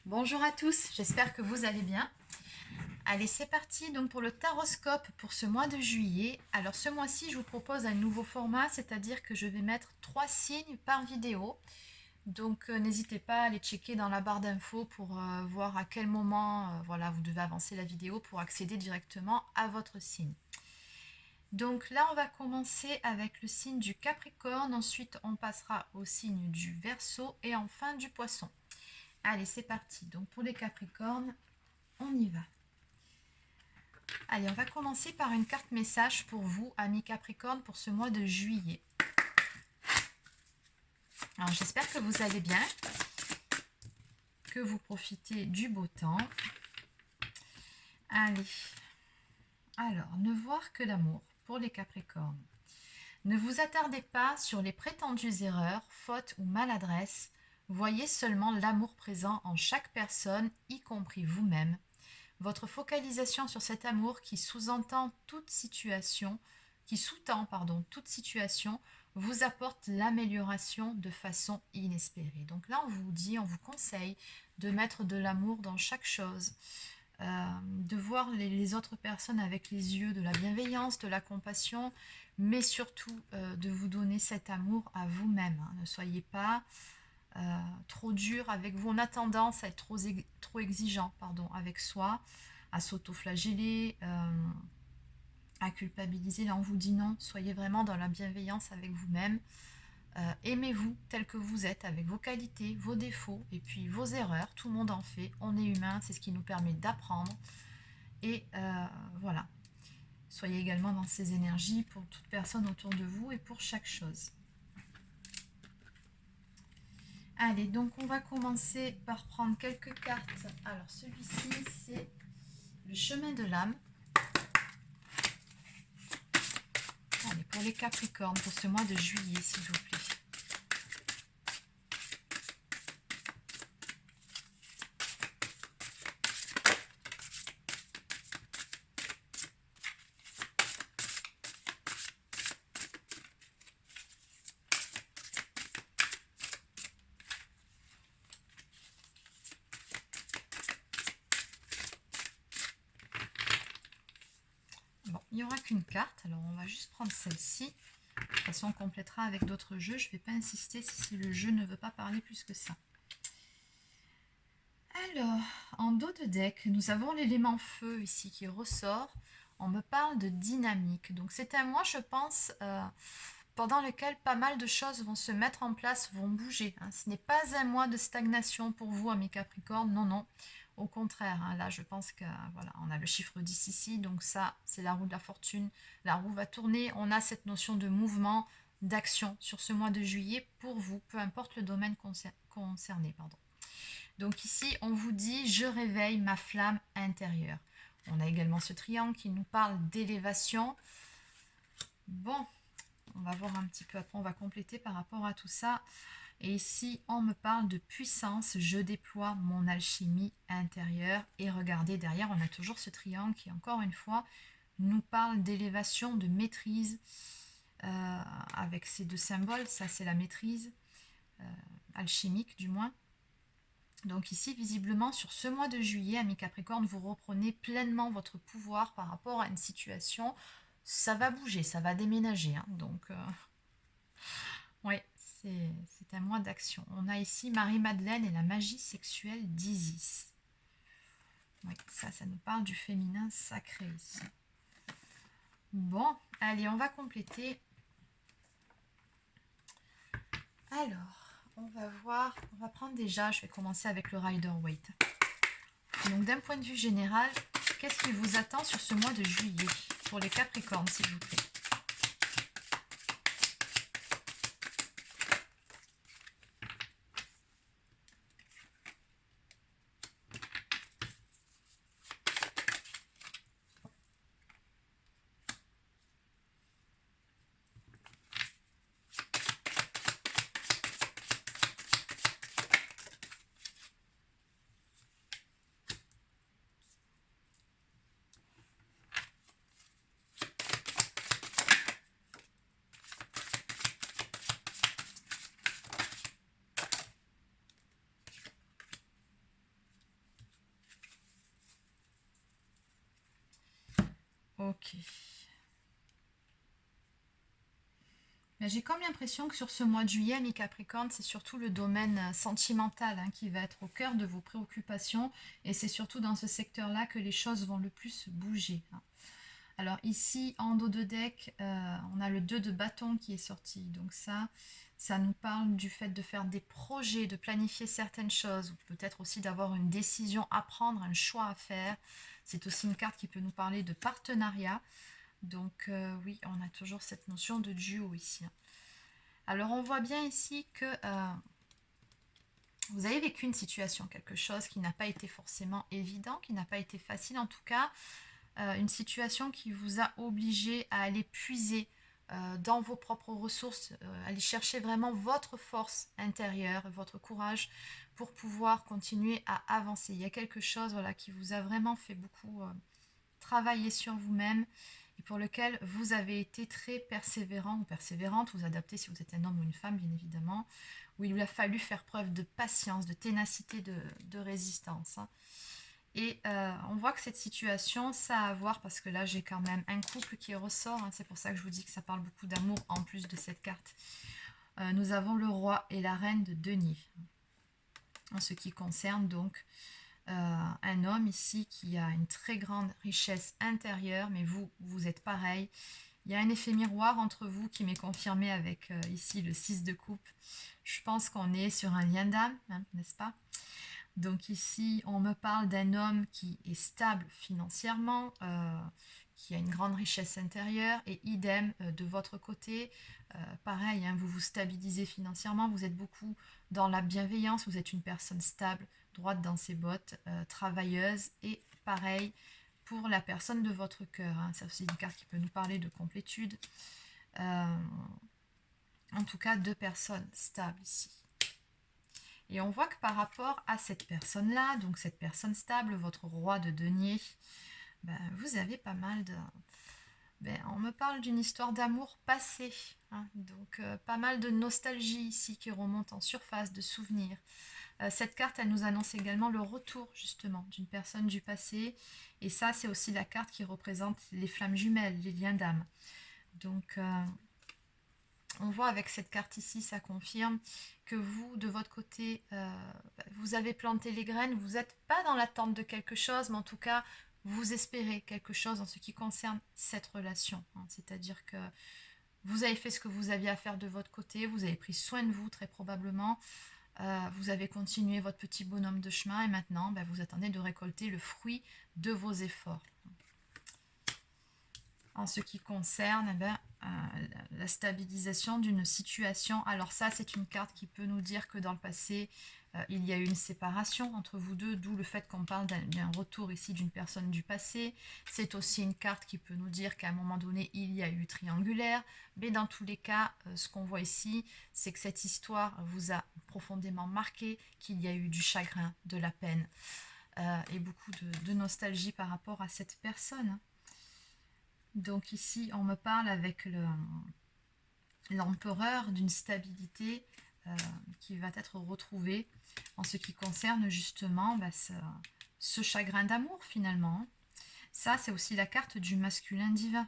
Bonjour à tous, j'espère que vous allez bien. Allez, c'est parti donc pour le taroscope pour ce mois de juillet. Alors ce mois-ci, je vous propose un nouveau format, c'est-à-dire que je vais mettre 3 signes par vidéo. Donc n'hésitez pas à aller checker dans la barre d'infos pour voir à quel moment voilà, vous devez avancer la vidéo pour accéder directement à votre signe. Donc là, on va commencer avec le signe du Capricorne, ensuite on passera au signe du Verseau et enfin du Poisson. Allez, c'est parti. Donc pour les Capricornes, on y va. Allez, on va commencer par une carte message pour vous, amis Capricorne, pour ce mois de juillet. Alors, j'espère que vous allez bien, que vous profitez du beau temps. Allez. Alors, ne voir que l'amour pour les Capricornes. Ne vous attardez pas sur les prétendues erreurs, fautes ou maladresses. Voyez seulement l'amour présent en chaque personne, y compris vous-même. Votre focalisation sur cet amour qui sous-entend toute situation, toute situation, vous apporte l'amélioration de façon inespérée. Donc là, on vous dit, on vous conseille de mettre de l'amour dans chaque chose, de voir les autres personnes avec les yeux de la bienveillance, de la compassion, mais surtout de vous donner cet amour à vous-même. Ne soyez pas trop dur avec vous. On a tendance à être trop exigeant avec soi, à s'auto-flageller, à culpabiliser. Là, on vous dit non. Soyez vraiment dans la bienveillance avec vous-même. Aimez-vous tel que vous êtes, avec vos qualités, vos défauts et puis vos erreurs. Tout le monde en fait. On est humain, c'est ce qui nous permet d'apprendre. Et voilà. Soyez également dans ces énergies pour toute personne autour de vous et pour chaque chose. Allez, donc on va commencer par prendre quelques cartes. Alors celui-ci, c'est le chemin de l'âme. Allez, pour les Capricornes, pour ce mois de juillet, s'il vous plaît. Bon, il n'y aura qu'une carte, alors on va juste prendre celle-ci. De toute façon, on complétera avec d'autres jeux. Je ne vais pas insister si le jeu ne veut pas parler plus que ça. Alors, en dos de deck, nous avons l'élément feu ici qui ressort. On me parle de dynamique. Donc c'est un mois, je pense, pendant lequel pas mal de choses vont se mettre en place, vont bouger. Ce n'est pas un mois de stagnation pour vous, amis Capricorne. Non, non. Au contraire, là, je pense que voilà, on a le chiffre 10 ici, donc ça, c'est la roue de la fortune. La roue va tourner. On a cette notion de mouvement, d'action sur ce mois de juillet pour vous, peu importe le domaine concerné. Donc ici, on vous dit « Je réveille ma flamme intérieure ». On a également ce triangle qui nous parle d'élévation. Bon, on va voir un petit peu après, on va compléter par rapport à tout ça. Et ici, on me parle de puissance, je déploie mon alchimie intérieure. Et regardez, derrière, on a toujours ce triangle qui, encore une fois, nous parle d'élévation, de maîtrise. Avec ces deux symboles, ça c'est la maîtrise, alchimique du moins. Donc ici, visiblement, sur ce mois de juillet, amis Capricorne, vous reprenez pleinement votre pouvoir par rapport à une situation. Ça va bouger, ça va déménager. Donc, oui, c'est un mois d'action. On a ici Marie-Madeleine et la magie sexuelle d'Isis. Oui, ça nous parle du féminin sacré ici. Bon, allez, on va compléter. Alors, on va voir, on va prendre déjà, je vais commencer avec le Rider-Waite. Donc d'un point de vue général, qu'est-ce qui vous attend sur ce mois de juillet pour les Capricornes, s'il vous plaît? Ok. Mais j'ai comme l'impression que sur ce mois de juillet, mes Capricornes, c'est surtout le domaine sentimental hein, qui va être au cœur de vos préoccupations. Et c'est surtout dans ce secteur-là que les choses vont le plus bouger, hein. Alors ici, en dos de deck, on a le 2 de bâton qui est sorti. Donc ça nous parle du fait de faire des projets, de planifier certaines choses, ou peut-être aussi d'avoir une décision à prendre, un choix à faire. C'est aussi une carte qui peut nous parler de partenariat. Donc oui, on a toujours cette notion de duo ici, hein. Alors on voit bien ici que vous avez vécu une situation, quelque chose qui n'a pas été forcément évident, qui n'a pas été facile en tout cas, une situation qui vous a obligé à aller puiser dans vos propres ressources, aller chercher vraiment votre force intérieure, votre courage pour pouvoir continuer à avancer. Il y a quelque chose voilà, qui vous a vraiment fait beaucoup travailler sur vous-même et pour lequel vous avez été très persévérant ou persévérante, vous adaptez si vous êtes un homme ou une femme bien évidemment, où il lui a fallu faire preuve de patience, de ténacité, de résistance, hein. Et on voit que cette situation, ça a à voir, parce que là j'ai quand même un couple qui ressort, hein, c'est pour ça que je vous dis que ça parle beaucoup d'amour en plus de cette carte. Nous avons le roi et la reine de denier. En ce qui concerne donc un homme ici qui a une très grande richesse intérieure, mais vous êtes pareil. Il y a un effet miroir entre vous qui m'est confirmé avec ici le 6 de coupe. Je pense qu'on est sur un lien d'âme, hein, n'est-ce pas? Donc ici, on me parle d'un homme qui est stable financièrement, qui a une grande richesse intérieure, et idem de votre côté, pareil, hein, vous vous stabilisez financièrement, vous êtes beaucoup dans la bienveillance, vous êtes une personne stable, droite dans ses bottes, travailleuse, et pareil pour la personne de votre cœur, hein. C'est aussi une carte qui peut nous parler de complétude. En tout cas, deux personnes stables ici. Et on voit que par rapport à cette personne-là, donc cette personne stable, votre roi de denier, ben, vous avez pas mal de... Ben, on me parle d'une histoire d'amour passé, hein, donc pas mal de nostalgie ici qui remonte en surface, de souvenirs. Cette carte, elle nous annonce également le retour justement d'une personne du passé. Et ça, c'est aussi la carte qui représente les flammes jumelles, les liens d'âme. Donc, on voit avec cette carte ici, ça confirme que vous, de votre côté, vous avez planté les graines, vous n'êtes pas dans l'attente de quelque chose, mais en tout cas, vous espérez quelque chose en ce qui concerne cette relation, hein. C'est-à-dire que vous avez fait ce que vous aviez à faire de votre côté, vous avez pris soin de vous très probablement, vous avez continué votre petit bonhomme de chemin et maintenant, ben, vous attendez de récolter le fruit de vos efforts. En ce qui concerne la stabilisation d'une situation. Alors ça, c'est une carte qui peut nous dire que dans le passé, il y a eu une séparation entre vous deux, d'où le fait qu'on parle d'un retour ici d'une personne du passé. C'est aussi une carte qui peut nous dire qu'à un moment donné, il y a eu triangulaire. Mais dans tous les cas, ce qu'on voit ici, c'est que cette histoire vous a profondément marqué, qu'il y a eu du chagrin, de la peine et beaucoup de nostalgie par rapport à cette personne. Donc ici, on me parle avec l'empereur d'une stabilité qui va être retrouvée en ce qui concerne justement ce chagrin d'amour finalement. Ça, c'est aussi la carte du masculin divin.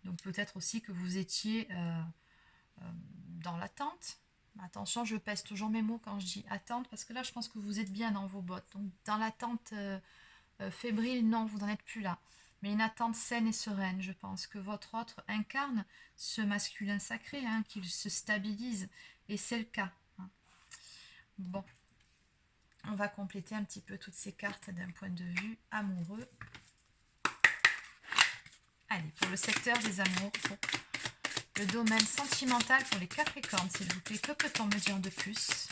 Donc peut-être aussi que vous étiez dans l'attente. Attention, je pèse toujours mes mots quand je dis attente, parce que là, je pense que vous êtes bien dans vos bottes. Donc dans l'attente fébrile, non, vous n'en êtes plus là. Mais une attente saine et sereine. Je pense que votre autre incarne ce masculin sacré, hein, qu'il se stabilise. Et c'est le cas, hein. Bon, on va compléter un petit peu toutes ces cartes d'un point de vue amoureux. Allez, pour le secteur des amours, pour le domaine sentimental pour les Capricornes, s'il vous plaît, que peut-on me dire de plus?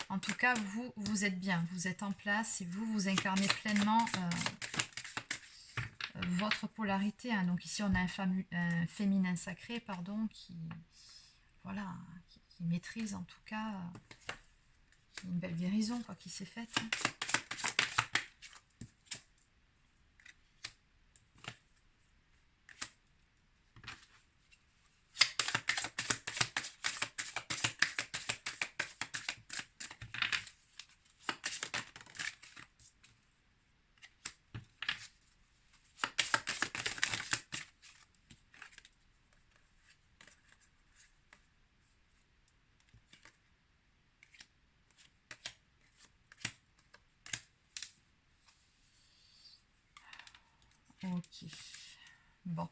En tout cas, vous êtes bien, vous êtes en place et vous incarnez pleinement votre polarité, hein. Donc ici, on a un féminin sacré, pardon, voilà, qui maîtrise en tout cas une belle guérison quoi, qui s'est faite, hein. Ok. Bon.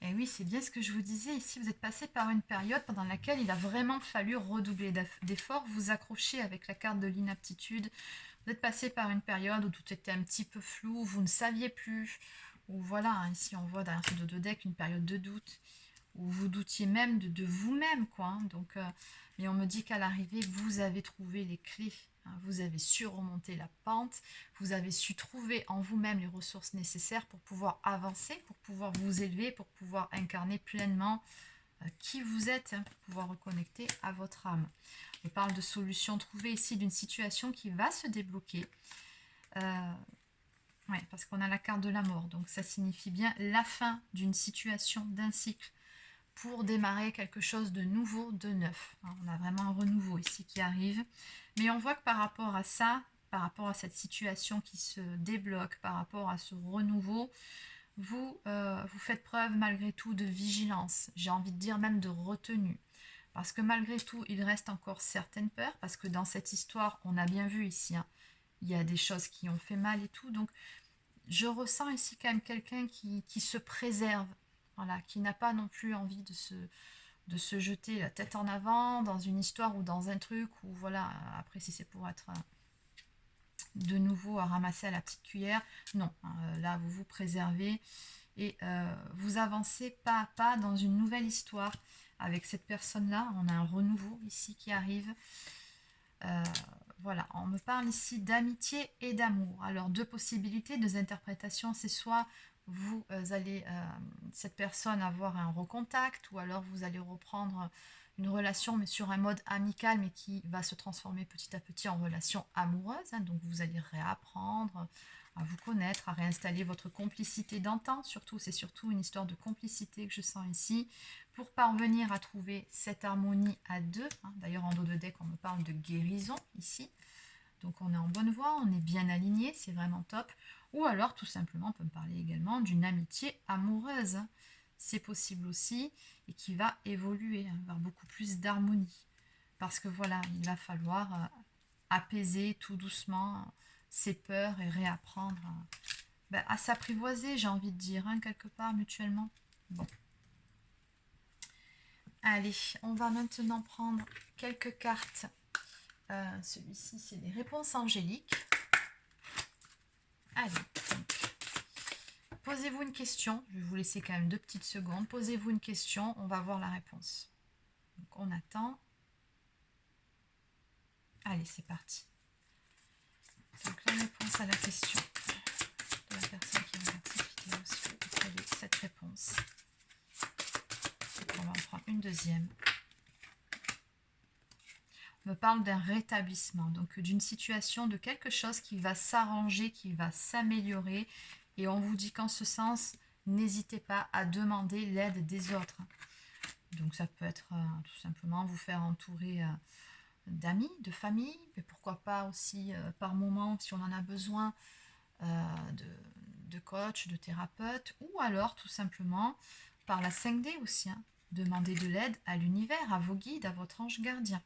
Et oui, c'est bien ce que je vous disais. Ici, vous êtes passé par une période pendant laquelle il a vraiment fallu redoubler d'efforts, vous accrocher avec la carte de l'inaptitude. Vous êtes passé par une période où tout était un petit peu flou, vous ne saviez plus. Ou voilà, hein, ici on voit derrière ce dos de deck une période de doute, où vous doutiez même de vous-même, quoi. Hein. Donc, mais on me dit qu'à l'arrivée, vous avez trouvé les clés. Hein, vous avez su remonter la pente, vous avez su trouver en vous-même les ressources nécessaires pour pouvoir avancer, pour pouvoir vous élever, pour pouvoir incarner pleinement qui vous êtes, hein, pour pouvoir reconnecter à votre âme. On parle de solutions trouvées ici, d'une situation qui va se débloquer. Ouais, parce qu'on a la carte de la mort, donc ça signifie bien la fin d'une situation, d'un cycle, pour démarrer quelque chose de nouveau, de neuf. On a vraiment un renouveau ici qui arrive. Mais on voit que par rapport à ça, par rapport à cette situation qui se débloque, par rapport à ce renouveau, vous faites preuve malgré tout de vigilance. J'ai envie de dire même de retenue. Parce que malgré tout, il reste encore certaines peurs. Parce que dans cette histoire, on a bien vu ici, hein, il y a des choses qui ont fait mal et tout. Donc, je ressens ici quand même quelqu'un qui se préserve. Voilà, qui n'a pas non plus envie de se jeter la tête en avant dans une histoire ou dans un truc où voilà, après si c'est pour être de nouveau à ramasser à la petite cuillère, non, hein, là vous vous préservez et vous avancez pas à pas dans une nouvelle histoire avec cette personne-là. On a un renouveau ici qui arrive. Voilà, on me parle ici d'amitié et d'amour. Alors deux possibilités, deux interprétations, c'est soit vous allez, cette personne, avoir un recontact, ou alors vous allez reprendre une relation mais sur un mode amical, mais qui va se transformer petit à petit en relation amoureuse. Hein. Donc vous allez réapprendre à vous connaître, à réinstaller votre complicité d'antan. Surtout, c'est surtout une histoire de complicité que je sens ici, pour parvenir à trouver cette harmonie à deux. Hein. D'ailleurs, en dos de deck, on me parle de guérison ici. Donc on est en bonne voie, on est bien aligné, c'est vraiment top. Ou alors, tout simplement, on peut me parler également d'une amitié amoureuse. Hein. C'est possible aussi, et qui va évoluer hein, vers beaucoup plus d'harmonie. Parce que voilà, il va falloir apaiser tout doucement ses peurs et réapprendre à s'apprivoiser, j'ai envie de dire, hein, quelque part, mutuellement. Bon. Allez, on va maintenant prendre quelques cartes. Celui-ci, c'est des réponses angéliques. Allez, donc, posez-vous une question. Je vais vous laisser quand même 2 petites secondes. Posez-vous une question, on va voir la réponse. Donc, on attend. Allez, c'est parti. Donc, la réponse à la question de la personne qui regarde cette vidéo, s'il vous plaît, quelle est cette réponse? On va en prendre une deuxième. On me parle d'un rétablissement, donc d'une situation, de quelque chose qui va s'arranger, qui va s'améliorer. Et on vous dit qu'en ce sens, n'hésitez pas à demander l'aide des autres. Donc ça peut être tout simplement vous faire entourer d'amis, de famille, mais pourquoi pas aussi par moment, si on en a besoin, de coach, de thérapeute, ou alors tout simplement par la 5D aussi. Hein, demander de l'aide à l'univers, à vos guides, à votre ange gardien.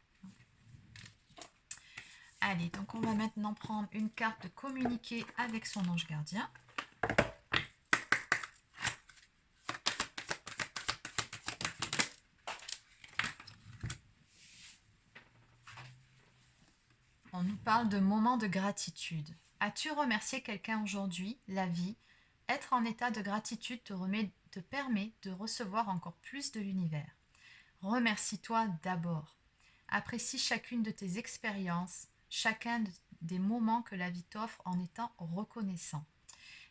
Allez, donc on va maintenant prendre une carte de communiquer avec son ange gardien. On nous parle de moments de gratitude. As-tu remercié quelqu'un aujourd'hui, la vie? Être en état de gratitude te permet de recevoir encore plus de l'univers. Remercie-toi d'abord. Apprécie chacune de tes expériences, chacun des moments que la vie t'offre en étant reconnaissant.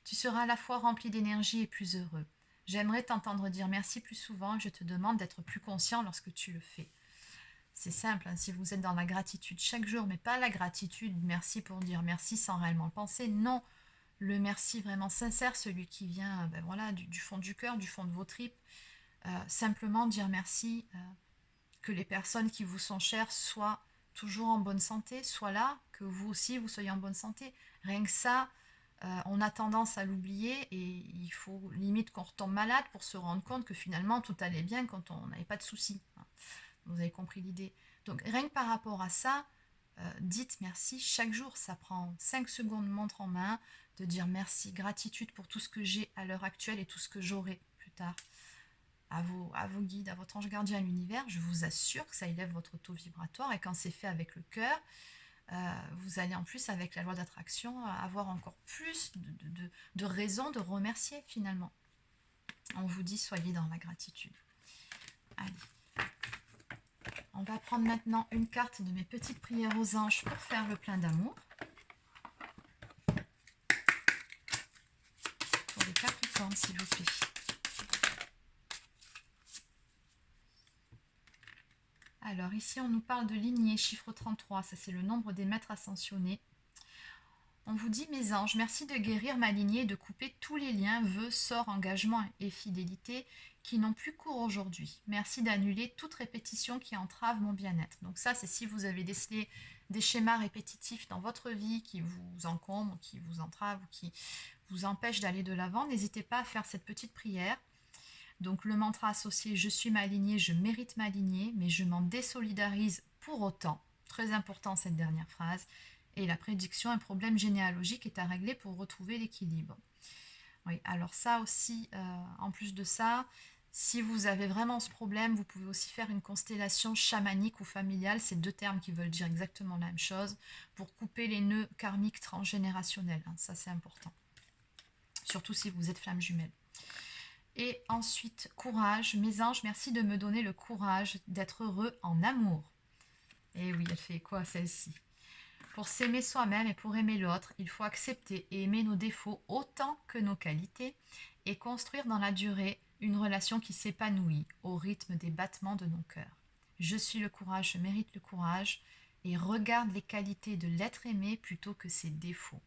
Tu seras à la fois rempli d'énergie et plus heureux. J'aimerais t'entendre dire merci plus souvent et je te demande d'être plus conscient lorsque tu le fais. C'est simple, hein, si vous êtes dans la gratitude chaque jour, mais pas la gratitude merci pour dire merci sans réellement le penser, non, le merci vraiment sincère, celui qui vient voilà, du fond du cœur, du fond de vos tripes, simplement dire merci, que les personnes qui vous sont chères soient toujours en bonne santé, soient là, que vous aussi vous soyez en bonne santé. Rien que ça, on a tendance à l'oublier et il faut limite qu'on retombe malade pour se rendre compte que finalement tout allait bien quand on n'avait pas de soucis. Vous avez compris l'idée. Donc rien que par rapport à ça, dites merci chaque jour. Ça prend 5 secondes, montre en main, de dire merci, gratitude pour tout ce que j'ai à l'heure actuelle et tout ce que j'aurai plus tard. À vos guides, à votre ange gardien, à l'univers, je vous assure que ça élève votre taux vibratoire. Et quand c'est fait avec le cœur, vous allez en plus, avec la loi d'attraction, avoir encore plus de raisons de remercier finalement. On vous dit, soyez dans la gratitude. Allez. On va prendre maintenant une carte de mes petites prières aux anges pour faire le plein d'amour. Pour les Capricornes, s'il vous plaît. Alors ici, on nous parle de lignée, chiffre 33. Ça, c'est le nombre des maîtres ascensionnés. On vous dit, mes anges, merci de guérir ma lignée, de couper tous les liens, vœux, sorts, engagements et fidélités qui n'ont plus cours aujourd'hui. Merci d'annuler toute répétition qui entrave mon bien-être. Donc ça, c'est si vous avez décelé des schémas répétitifs dans votre vie qui vous encombrent, qui vous entravent, qui vous empêchent d'aller de l'avant, n'hésitez pas à faire cette petite prière. Donc le mantra associé, je suis ma lignée, je mérite ma lignée, mais je m'en désolidarise pour autant. Très important cette dernière phrase. Et la prédiction, un problème généalogique est à régler pour retrouver l'équilibre. Oui, alors ça aussi, en plus de ça, si vous avez vraiment ce problème, vous pouvez aussi faire une constellation chamanique ou familiale, c'est deux termes qui veulent dire exactement la même chose, pour couper les nœuds karmiques transgénérationnels. Ça, c'est important. Surtout si vous êtes flamme jumelle. Et ensuite, courage. Mes anges, merci de me donner le courage d'être heureux en amour. Et oui, elle fait quoi celle-ci? Pour s'aimer soi-même et pour aimer l'autre, il faut accepter et aimer nos défauts autant que nos qualités et construire dans la durée une relation qui s'épanouit au rythme des battements de nos cœurs. Je suis le courage, je mérite le courage et regarde les qualités de l'être aimé plutôt que ses défauts.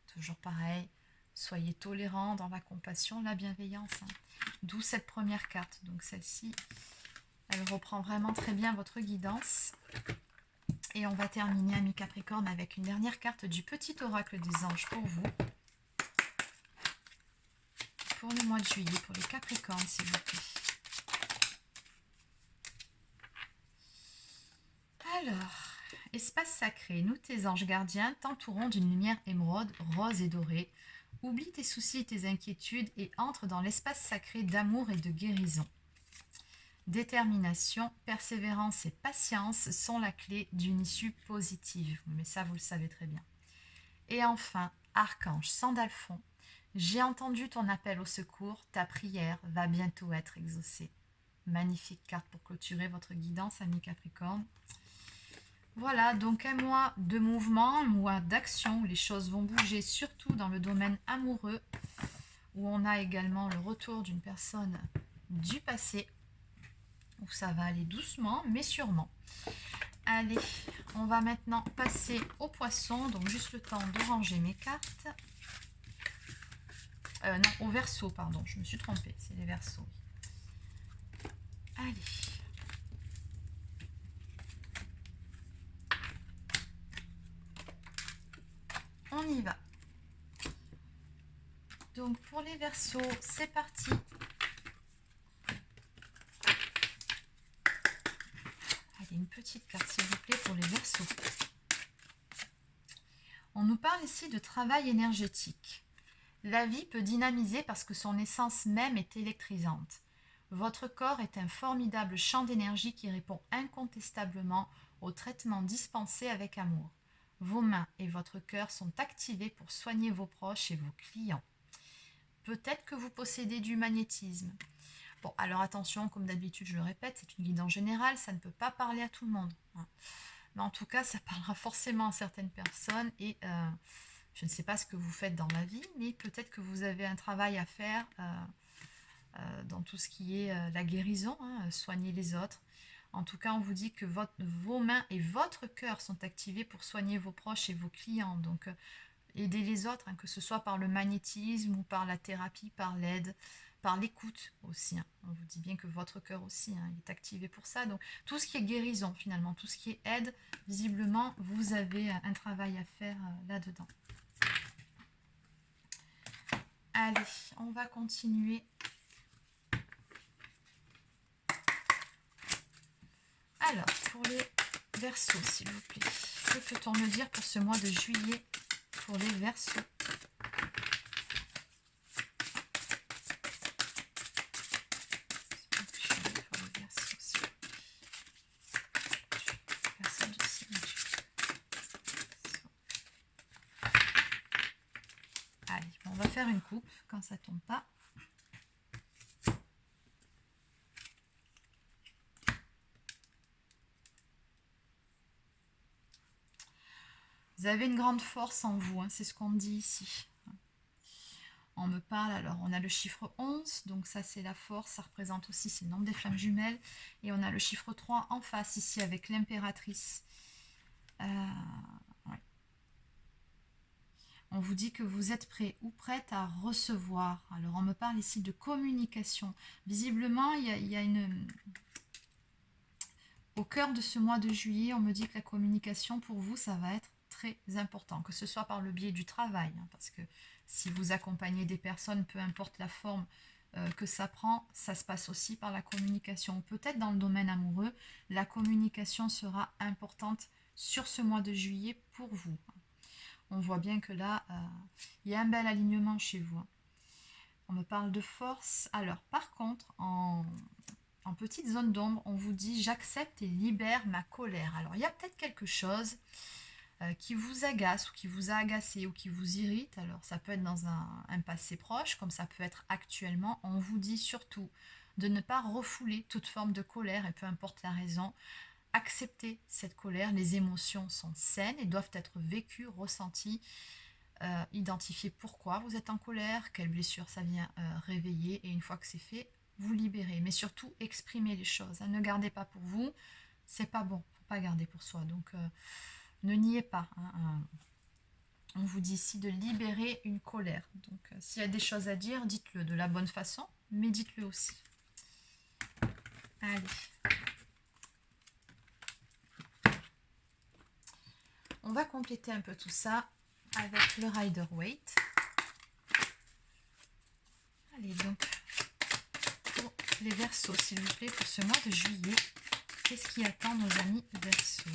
Toujours pareil, soyez tolérants dans la compassion, la bienveillance. D'où cette première carte. Donc celle-ci, elle reprend vraiment très bien votre guidance. Et on va terminer, amis Capricorne, avec une dernière carte du petit oracle des anges pour vous. Pour le mois de juillet, pour les Capricornes, s'il vous plaît. Alors, espace sacré, nous tes anges gardiens t'entourons d'une lumière émeraude, rose et dorée. Oublie tes soucis et tes inquiétudes et entre dans l'espace sacré d'amour et de guérison. Détermination, persévérance et patience sont la clé d'une issue positive. Mais ça, vous le savez très bien. Et enfin, Archange Sandalphon, j'ai entendu ton appel au secours, ta prière va bientôt être exaucée. Magnifique carte pour clôturer votre guidance, amis Capricorne. Voilà, donc un mois de mouvement, un mois d'action où les choses vont bouger, surtout dans le domaine amoureux, où on a également le retour d'une personne du passé, où ça va aller doucement, mais sûrement. Allez, on va maintenant passer au poisson, donc juste le temps de ranger mes cartes. Non, au Verseau, pardon, je me suis trompée, c'est les Verseaux. Allez. On y va. Donc pour les Verseaux, c'est parti. Allez, une petite carte s'il vous plaît pour les Verseaux. On nous parle ici de travail énergétique. La vie peut dynamiser parce que son essence même est électrisante. Votre corps est un formidable champ d'énergie qui répond incontestablement aux traitements dispensés avec amour. Vos mains et votre cœur sont activés pour soigner vos proches et vos clients. Peut-être que vous possédez du magnétisme. Bon, alors attention, comme d'habitude, je le répète, c'est une guidance générale, ça ne peut pas parler à tout le monde. Mais en tout cas, ça parlera forcément à certaines personnes et je ne sais pas ce que vous faites dans la vie, mais peut-être que vous avez un travail à faire dans tout ce qui est la guérison, soigner les autres. En tout cas, on vous dit que vos mains et votre cœur sont activés pour soigner vos proches et vos clients. Donc, aider les autres, que ce soit par le magnétisme ou par la thérapie, par l'aide, par l'écoute aussi. On vous dit bien que votre cœur aussi il est activé pour ça. Donc, tout ce qui est guérison, finalement, tout ce qui est aide, visiblement, vous avez un travail à faire là-dedans. Allez, on va continuer. Alors, pour les Verseau, s'il vous plaît. Que peut-on me dire pour ce mois de juillet pour les Verseaux? Allez, on va faire une coupe quand ça tombe pas. Vous avez une grande force en vous, hein, c'est ce qu'on me dit ici. On me parle, alors on a le chiffre 11, donc ça c'est la force, ça représente aussi, c'est le nombre des flammes jumelles. Et on a le chiffre 3 en face ici avec l'impératrice. Ouais. On vous dit que vous êtes prêt ou prête à recevoir. Alors on me parle ici de communication. Visiblement, il y a une... Au cœur de ce mois de juillet, on me dit que la communication pour vous, ça va être très important, que ce soit par le biais du travail, hein, parce que si vous accompagnez des personnes, peu importe la forme que ça prend, ça se passe aussi par la communication. Peut-être dans le domaine amoureux, la communication sera importante sur ce mois de juillet pour vous. On voit bien que là, il y a un bel alignement chez vous. On me parle de force. Alors, par contre, en petite zone d'ombre, on vous dit « j'accepte et libère ma colère ». Alors, il y a peut-être quelque chose qui vous agace ou qui vous a agacé ou qui vous irrite. Alors, ça peut être dans un passé proche, comme ça peut être actuellement. On vous dit surtout de ne pas refouler toute forme de colère, et peu importe la raison. Acceptez cette colère. Les émotions sont saines et doivent être vécues, ressenties. Identifier pourquoi vous êtes en colère, quelle blessure ça vient réveiller, et une fois que c'est fait, vous libérez. Mais surtout, exprimez les choses. Ne gardez pas pour vous, c'est pas bon, faut pas garder pour soi. Donc, ne niez pas. On vous dit ici de libérer une colère. Donc, s'il y a des choses à dire, dites-le de la bonne façon, mais dites-le aussi. Allez. On va compléter un peu tout ça avec le Rider-Waite. Allez, donc, pour les Verseaux, s'il vous plaît, pour ce mois de juillet, qu'est-ce qui attend nos amis Verseaux?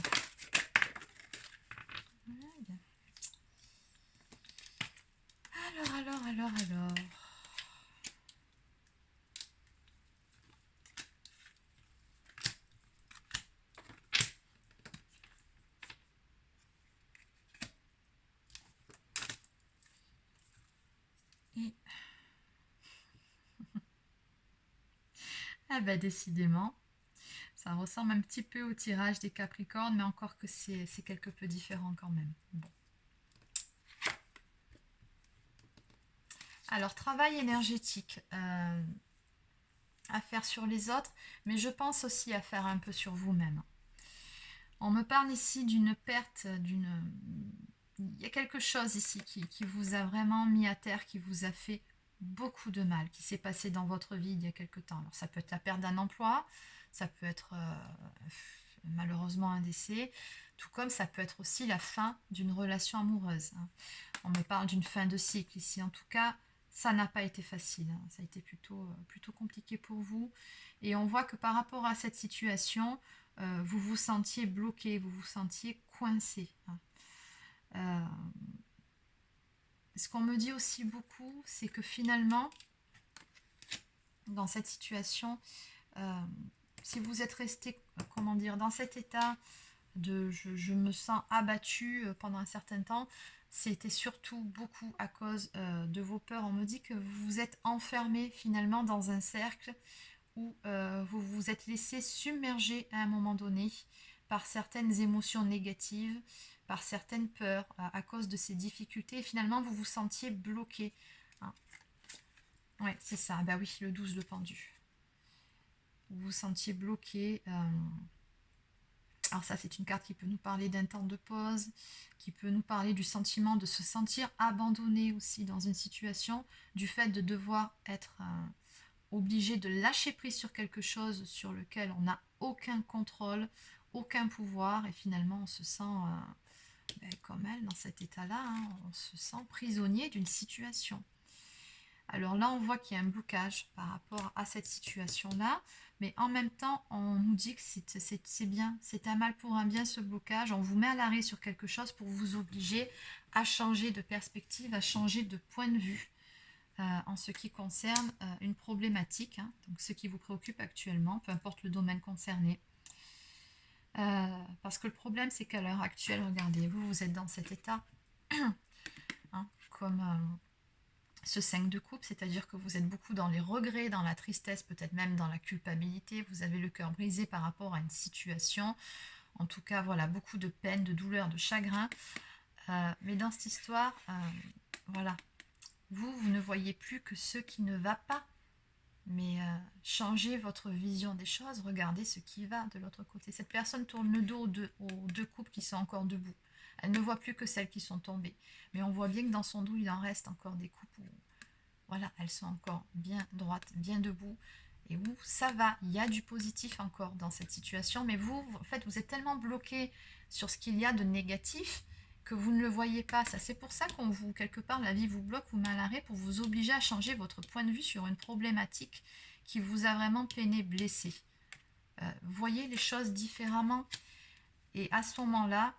Alors. Et... ah bah décidément, ça ressemble un petit peu au tirage des Capricornes, mais encore que c'est quelque peu différent quand même. Bon. Alors, travail énergétique à faire sur les autres, mais je pense aussi à faire un peu sur vous-même. On me parle ici d'une perte, il y a quelque chose ici qui vous a vraiment mis à terre, qui vous a fait beaucoup de mal, qui s'est passé dans votre vie il y a quelque temps. Alors, ça peut être la perte d'un emploi, ça peut être malheureusement un décès, tout comme ça peut être aussi la fin d'une relation amoureuse. On me parle d'une fin de cycle ici. En tout cas, ça n'a pas été facile. Ça a été plutôt compliqué pour vous. Et on voit que par rapport à cette situation, vous vous sentiez bloqué, vous vous sentiez coincé. Ce qu'on me dit aussi beaucoup, c'est que finalement, dans cette situation, si vous êtes resté, comment dire, dans cet état de je me sens abattu pendant un certain temps, c'était surtout beaucoup à cause de vos peurs. On me dit que vous vous êtes enfermé finalement dans un cercle où vous vous êtes laissé submerger à un moment donné par certaines émotions négatives, par certaines peurs, à cause de ces difficultés. Et finalement, vous vous sentiez bloqué. Hein. Ouais, c'est ça. Bah oui, le 12 de pendu. Vous vous sentiez bloqué. Alors ça, c'est une carte qui peut nous parler d'un temps de pause, qui peut nous parler du sentiment de se sentir abandonné aussi dans une situation, du fait de devoir être obligé de lâcher prise sur quelque chose sur lequel on n'a aucun contrôle, aucun pouvoir, et finalement on se sent, comme elle, dans cet état-là, hein, on se sent prisonnier d'une situation. Alors là, on voit qu'il y a un blocage par rapport à cette situation-là, mais en même temps, on nous dit que c'est bien, c'est un mal pour un bien ce blocage. On vous met à l'arrêt sur quelque chose pour vous obliger à changer de perspective, à changer de point de vue en ce qui concerne une problématique, hein, donc ce qui vous préoccupe actuellement, peu importe le domaine concerné. Parce que le problème, c'est qu'à l'heure actuelle, regardez, vous êtes dans cet état, hein, comme ce 5 de coupe, c'est-à-dire que vous êtes beaucoup dans les regrets, dans la tristesse, peut-être même dans la culpabilité, vous avez le cœur brisé par rapport à une situation, en tout cas, voilà, beaucoup de peine, de douleur, de chagrin, mais dans cette histoire, voilà, vous ne voyez plus que ce qui ne va pas, mais changez votre vision des choses, regardez ce qui va de l'autre côté. Cette personne tourne le dos aux deux couples qui sont encore debout. Elle ne voit plus que celles qui sont tombées. Mais on voit bien que dans son dos, il en reste encore des coupes où, voilà, elles sont encore bien droites, bien debout. Et où ça va, il y a du positif encore dans cette situation. Mais vous, en fait, vous êtes tellement bloqué sur ce qu'il y a de négatif que vous ne le voyez pas. Ça, c'est pour ça qu'on vous, quelque part, la vie vous bloque, vous met à l'arrêt pour vous obliger à changer votre point de vue sur une problématique qui vous a vraiment peiné, blessé. Voyez les choses différemment. Et à ce moment-là,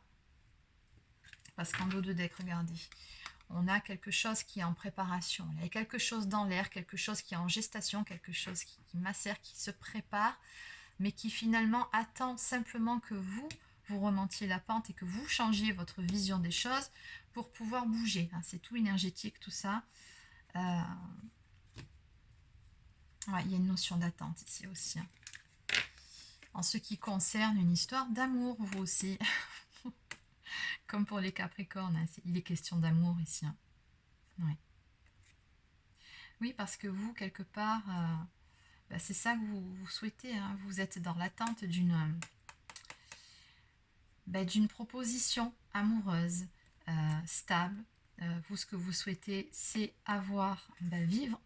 parce qu'en dos de deck, regardez, on a quelque chose qui est en préparation. Il y a quelque chose dans l'air, quelque chose qui est en gestation, quelque chose qui macère, qui se prépare, mais qui finalement attend simplement que vous remontiez la pente et que vous changiez votre vision des choses pour pouvoir bouger. C'est tout énergétique, tout ça. Ouais, il y a une notion d'attente ici aussi. En ce qui concerne une histoire d'amour, vous aussi. Comme pour les Capricornes, il est question d'amour ici. Ouais. Oui, parce que vous, quelque part, c'est ça que vous souhaitez. Vous êtes dans l'attente d'une proposition amoureuse, stable. Vous, ce que vous souhaitez, c'est vivre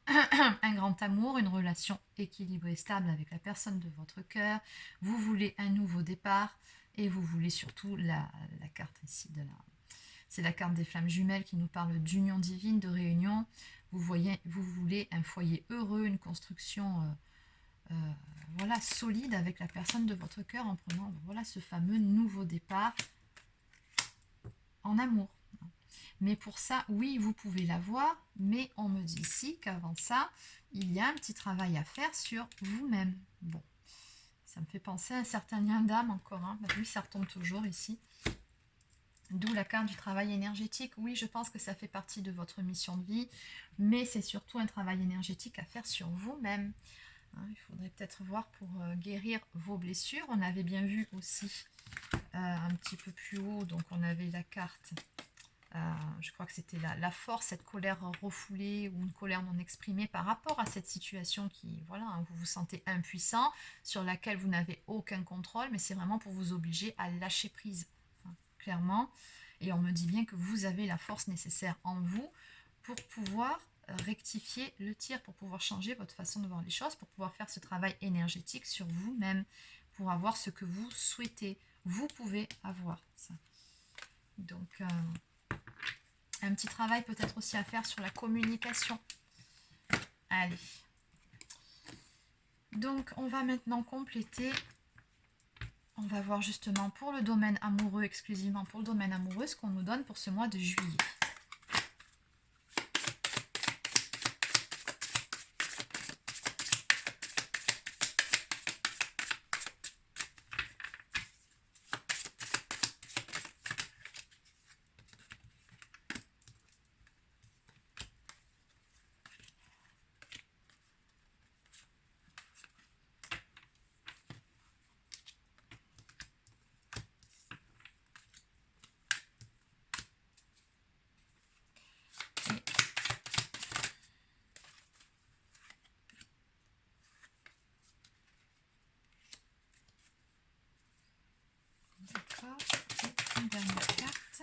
un grand amour, une relation équilibrée, stable avec la personne de votre cœur. Vous voulez un nouveau départ et vous voulez surtout la carte ici c'est la carte des flammes jumelles qui nous parle d'union divine, de réunion. Vous voulez un foyer heureux, une construction voilà, solide avec la personne de votre cœur en prenant voilà, ce fameux nouveau départ en amour. Mais pour ça, oui, vous pouvez l'avoir, mais on me dit ici qu'avant ça, il y a un petit travail à faire sur vous-même. Bon, ça me fait penser à un certain lien d'âme encore. Oui, ça retombe toujours ici. D'où la carte du travail énergétique. Oui, je pense que ça fait partie de votre mission de vie, mais c'est surtout un travail énergétique à faire sur vous-même. Il faudrait peut-être voir pour guérir vos blessures. On avait bien vu aussi un petit peu plus haut, donc on avait la carte, je crois que c'était la force, cette colère refoulée ou une colère non exprimée par rapport à cette situation qui, voilà, vous vous sentez impuissant, sur laquelle vous n'avez aucun contrôle, mais c'est vraiment pour vous obliger à lâcher prise, clairement. Et on me dit bien que vous avez la force nécessaire en vous pour pouvoir rectifier le tir, pour pouvoir changer votre façon de voir les choses, pour pouvoir faire ce travail énergétique sur vous-même, pour avoir ce que vous souhaitez. Vous pouvez avoir ça. Donc, un petit travail peut-être aussi à faire sur la communication. Allez. Donc, on va maintenant compléter. On va voir justement pour le domaine amoureux, exclusivement pour le domaine amoureux, ce qu'on nous donne pour ce mois de juillet. D'accord. Et une dernière carte.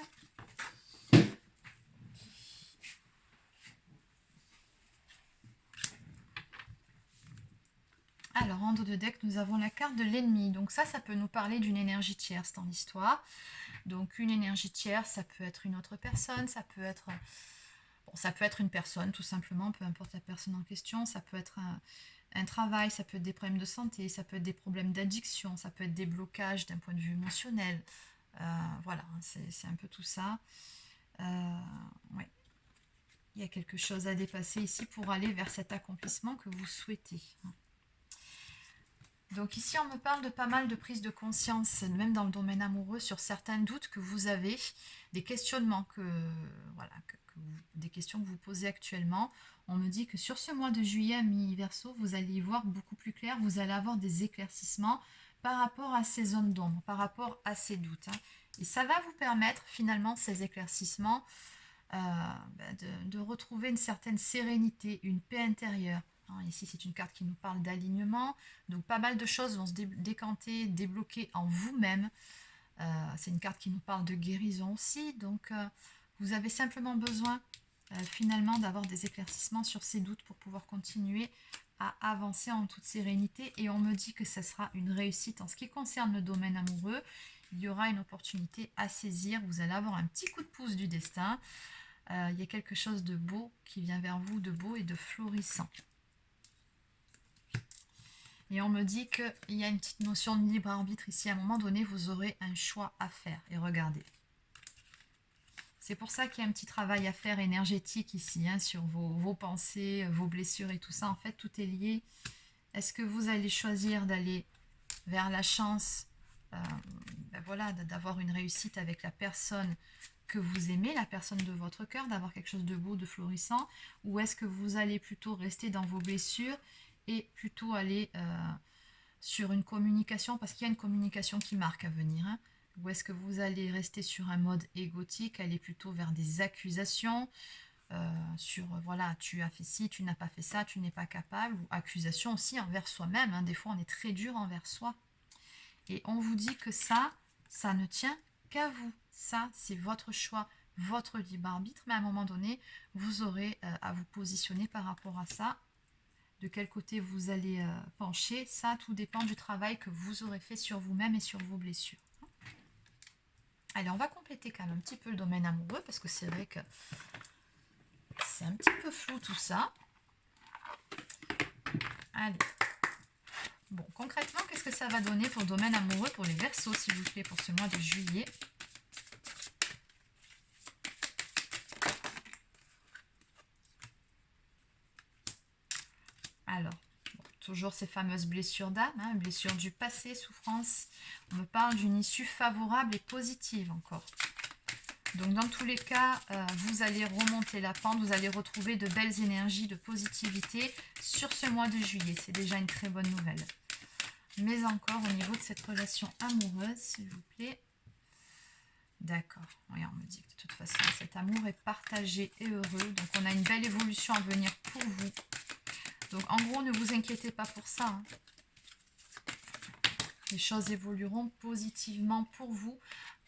Alors, en dos de deck, nous avons la carte de l'ennemi. Donc ça peut nous parler d'une énergie tierce dans l'histoire. Donc, une énergie tierce, ça peut être une autre personne, ça peut être... Bon, ça peut être une personne, tout simplement, peu importe la personne en question. Ça peut être un travail, ça peut être des problèmes de santé, ça peut être des problèmes d'addiction, ça peut être des blocages d'un point de vue émotionnel. Voilà, c'est un peu tout ça. Ouais. Il y a quelque chose à dépasser ici pour aller vers cet accomplissement que vous souhaitez. Donc ici, on me parle de pas mal de prise de conscience, même dans le domaine amoureux, sur certains doutes que vous avez, des questionnements voilà, des questions que vous posez actuellement. On me dit que sur ce mois de juillet, mi-verso, vous allez y voir beaucoup plus clair, vous allez avoir des éclaircissements par rapport à ces zones d'ombre, par rapport à ces doutes. Et ça va vous permettre, finalement, ces éclaircissements, de retrouver une certaine sérénité, une paix intérieure. Ici, c'est une carte qui nous parle d'alignement. Donc, pas mal de choses vont se décanter, débloquer en vous-même. C'est une carte qui nous parle de guérison aussi. Donc, vous avez simplement besoin, finalement, d'avoir des éclaircissements sur ces doutes pour pouvoir continuer à avancer en toute sérénité. Et on me dit que ça sera une réussite en ce qui concerne le domaine amoureux. Il y aura une opportunité à saisir. Vous allez avoir un petit coup de pouce du destin. Il y a quelque chose de beau qui vient vers vous, de beau et de florissant. Et on me dit qu'il y a une petite notion de libre arbitre ici. À un moment donné, vous aurez un choix à faire. Et regardez. C'est pour ça qu'il y a un petit travail à faire énergétique ici, sur vos pensées, vos blessures et tout ça. En fait, tout est lié. Est-ce que vous allez choisir d'aller vers la chance, voilà, d'avoir une réussite avec la personne que vous aimez, la personne de votre cœur, d'avoir quelque chose de beau, de florissant, ou est-ce que vous allez plutôt rester dans vos blessures et plutôt aller sur une communication, parce qu'il y a une communication qui marque à venir, ou est-ce que vous allez rester sur un mode égotique, aller plutôt vers des accusations, sur voilà, tu as fait ci, tu n'as pas fait ça, tu n'es pas capable, ou accusation aussi envers soi-même, des fois on est très dur envers soi. Et on vous dit que ça ne tient qu'à vous. Ça, c'est votre choix, votre libre arbitre. Mais à un moment donné, vous aurez à vous positionner par rapport à ça. De quel côté vous allez pencher, ça, tout dépend du travail que vous aurez fait sur vous-même et sur vos blessures. Allez, on va compléter quand même un petit peu le domaine amoureux, parce que c'est vrai que c'est un petit peu flou tout ça. Allez. Bon, concrètement, qu'est-ce que ça va donner pour le domaine amoureux pour les Verseaux, s'il vous plaît, pour ce mois de juillet? Alors, bon, toujours ces fameuses blessures d'âme, blessures du passé, souffrance. On me parle d'une issue favorable et positive encore. Donc dans tous les cas, vous allez remonter la pente, vous allez retrouver de belles énergies de positivité sur ce mois de juillet. C'est déjà une très bonne nouvelle. Mais encore au niveau de cette relation amoureuse, s'il vous plaît. D'accord. Oui, on me dit que de toute façon, cet amour est partagé et heureux. Donc on a une belle évolution à venir pour vous. Donc en gros, ne vous inquiétez pas pour ça. Les choses évolueront positivement pour vous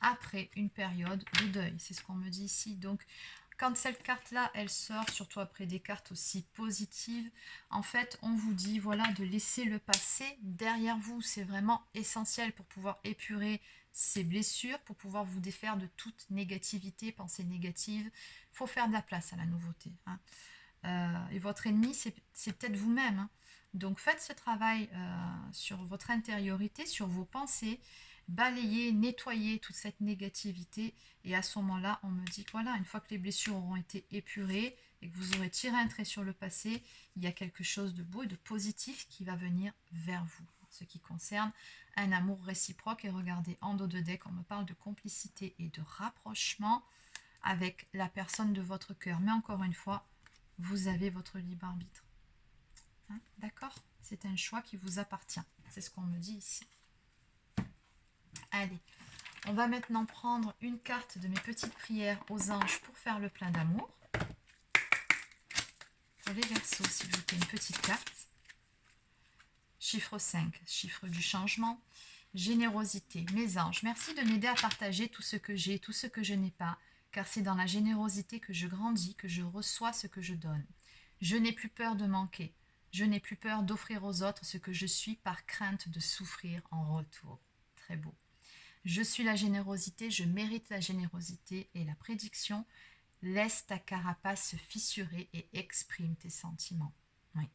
après une période de deuil. C'est ce qu'on me dit ici. Donc quand cette carte-là, elle sort, surtout après des cartes aussi positives, en fait, on vous dit, voilà, de laisser le passé derrière vous. C'est vraiment essentiel pour pouvoir épurer ces blessures, pour pouvoir vous défaire de toute négativité, pensée négative. Il faut faire de la place à la nouveauté. Et votre ennemi, c'est peut-être vous-même. Donc faites ce travail sur votre intériorité, sur vos pensées, balayez, nettoyez toute cette négativité. Et à ce moment-là, on me dit que voilà, une fois que les blessures auront été épurées et que vous aurez tiré un trait sur le passé, il y a quelque chose de beau et de positif qui va venir vers vous. Ce qui concerne un amour réciproque. Et regardez, en dos de deck, on me parle de complicité et de rapprochement avec la personne de votre cœur. Mais encore une fois, vous avez votre libre arbitre. D'accord? C'est un choix qui vous appartient. C'est ce qu'on me dit ici. Allez, on va maintenant prendre une carte de mes petites prières aux anges pour faire le plein d'amour. Pour les Verseaux, s'il vous plaît, une petite carte. Chiffre 5, chiffre du changement. Générosité, mes anges, merci de m'aider à partager tout ce que j'ai, tout ce que je n'ai pas, car c'est dans la générosité que je grandis, que je reçois ce que je donne. Je n'ai plus peur de manquer. Je n'ai plus peur d'offrir aux autres ce que je suis par crainte de souffrir en retour. Très beau. Je suis la générosité, je mérite la générosité et la prédiction. Laisse ta carapace se fissurer et exprime tes sentiments. Oui.